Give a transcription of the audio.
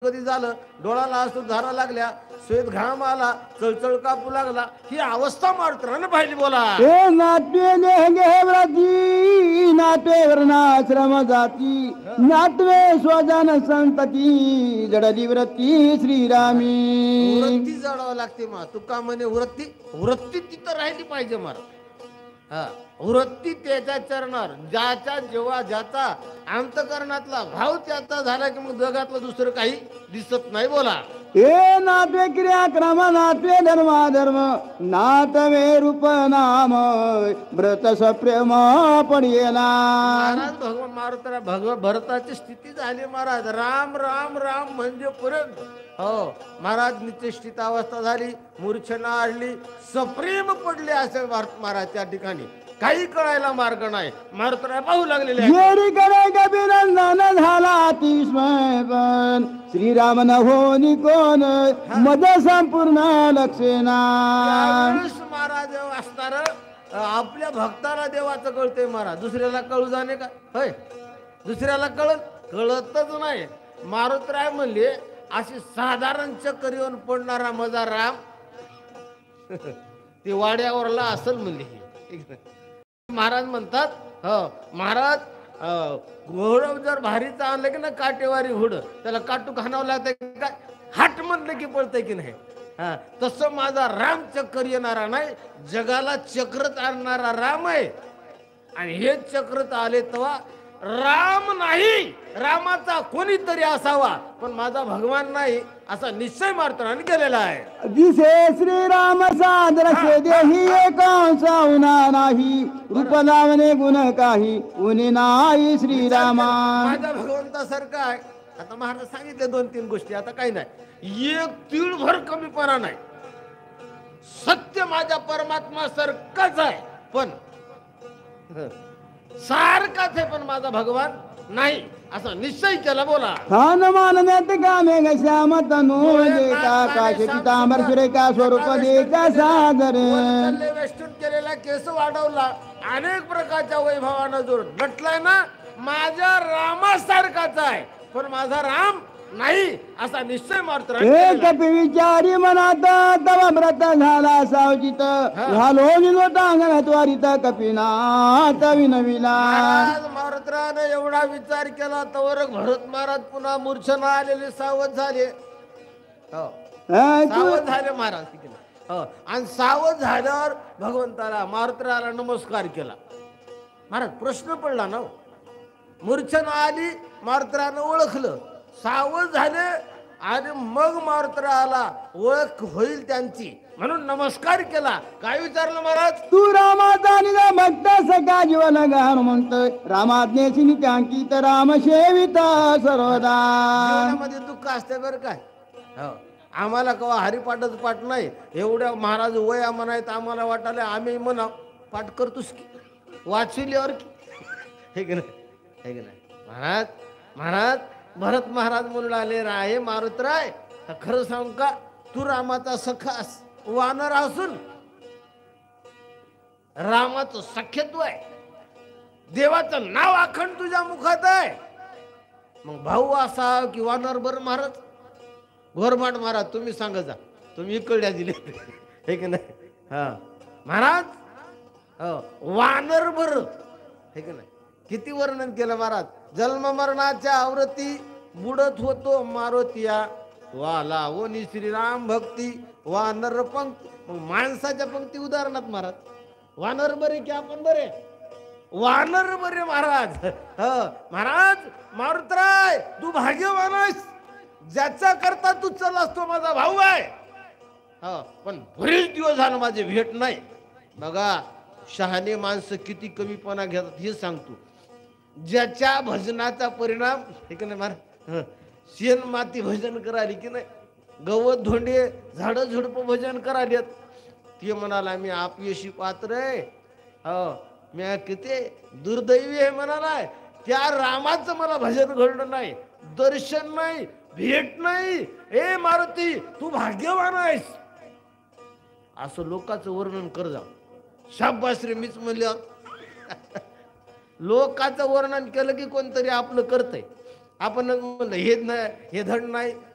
कधी झालं, डोळाला आसू धारा लागल्या, श्वेत घाम आला, चळचळ कापू लागला, ही अवस्था मारत्रानं पाहिली. बोला. हे नाट्य नेहंगे व्रती नाट्य वर्णाश्रम जाती नाटवे स्वजन संतती जडली वृत्ती श्रीरामी. वृत्ती जडावं लागते मा तुका म्हणे वृत्ती वृत्ती तिथं राहिली पाहिजे मारा. हा वृत्ती त्याच्या चरणार ज्याच्या जेव्हा ज्याचा अंतकरणातला भाव त्याचा झाला की मग जगातलं दुसरं काही दिसत नाही. बोला. हे नाट्य क्रियाक्रम नाट्य धर्माधर्म नाटवे रूप नाम व्रत सप्रेम पडियेला. महाराज भगवान मारुतीला भरताची स्थिती झाली. महाराज राम राम राम म्हणजे पर्यंत हो महाराज निश्चित अवस्था झाली, मूर्छना आडली, सप्रेम पडले असे महाराज त्या ठिकाणी काही कळायला मार्ग नाही. मारुतीला पाहू लागलेले येरीकडे कपिनंदन झाला अतिस्मय पण श्रीराम न होनी कोण मद संपूर्ण लक्षेना. महाराज असणार आपल्या भक्ताला देवाचं कळतंय महाराज, दुसऱ्याला कळू जाणे का होय? दुसऱ्याला कळतच नाही. मारुतराय म्हणले अशी साधारण चक्कर येऊन पडणारा मजा राम ती वाड्यावरला असल म्हणले. महाराज म्हणतात हो महाराज घोड जर भारीचं आणलं की ना काटेवारी घोड त्याला काटू खाणावं लागतं काय हाट म्हणलं की पळतंय की नाही. हा तसं माझा राम चक्कर येणारा नाही, जगाला चक्रत आणणारा राम आहे. आणि हे चक्रत आले तेव्हा राम नाही रामाचा कोणीतरी असावा पण माझा भगवान नाही असा निश्चय मारुतीने केलेला आहे. दिसे श्रीराम सादरश देही एकांसा उना नाही रूप लावणे गुण काही उनी नाही श्रीरामा. माझ्या भगवंतासारखा आहे. आता महाराज सांगितले 2-3 गोष्टी, आता काही नाही, एक तीळभर कमीपणा नाही. सत्य माझ्या परमात्मा सारखाच आहे पण सारखाच आहे पण माझा भगवान नाही असा निश्चय केला. बोला. खान मानण्यात कामे श्याम तनू देता काशी पितांबर सुरेखा स्वरूप देता सादर. वेष्टून केलेला केस वाढवला, अनेक प्रकारच्या वैभवानं जोर नटलाय ना, माझ्या रामासारखाच आहे पण माझा राम नाही असा निश्चय मारतो. एक विचारी मनात तव व्रत झाला सावचित झालो निलोटांगण त्वरित कपिनाथ विनविला. मारुत्रानं एवढा विचार केला तर भरत महाराज पुन्हा मूर्छना आलेले सावध झाले. सावध झाले महाराज हो. आणि सावध झाल्यावर भगवंताला मारुत्राला नमस्कार केला. महाराज प्रश्न पडला ना, मूर्छना आली मारुत्रानं ओळखलं, सावध झाले आणि मग मारुत्राला ओळख होईल त्यांची म्हणून नमस्कार केला. काय विचारलं महाराज? तू रामाचा निजा भक्त सखा जीवन गान म्हणतोय रामाज्ञेची नित्यांकित राम सेविता सर्वदा. जीवनामध्ये दुःख असते बरं काय हो. आम्हाला कवा हरिपाठच पाठ नाही, एवढ्या महाराज वय आम्हाला आहेत, आम्हाला वाटायला आम्ही म्हणा पाठ करतोस की वाचल्यावर की हे की नाही, हे की नाही. महाराज महाराज भरत महाराज म्हणून आले राय मारुतराय खरं सांगू का तू रामाचा सखास वानर असून रामाचं सख्यत्व आहे, देवाचं नाव अखंड तुझ्या मुखात आहे, मग भाऊ असा की वानर? बरं महाराज गोरमाट महाराज तुम्ही सांगा जा, तुम्ही इकडल्या दिले हे की नाही. हा महाराज वानर बर हे की नाही. किती वर्णन केलं महाराज. जन्म मरणाच्या आवृत्ती बुडत होतो मारुतिया वाला ओनी श्रीराम भक्ती वानर पंक्ती. मग माणसाच्या पंक्ती उदाहरणात महाराज वानर बरे की आपण बरे? वानर बरे महाराज. महाराज मारुतराय तू भाग्यवान आहेस, ज्याचा करता तू चलास तो माझा भाऊ आहे. पण बरेच दिवस झालं माझे भेट नाही. बघा शहाणे माणसं किती कमीपणा घेतात हे सांगतो. ज्याच्या भजनाचा परिणाम हे की नाही महाराज, शेण माती भजन कराली की नाही, गवत धोंडे झाडं झुडप भजन करालेत, ते म्हणाला मी अपयशी पात्र आहे, मी किती दुर्दैवी आहे म्हणालाय. त्या रामाचं मला भजन घडलं नाही, दर्शन नाही, भेट नाही. ए मारुती तू भाग्यवान आहेस असं लोकांचं वर्णन कर जा. शाबास रे मीच म्हणल्यावर लोकांचं वर्णन केलं की कोणतरी आपलं करतंय. आपण म्हणलं हे धड नाही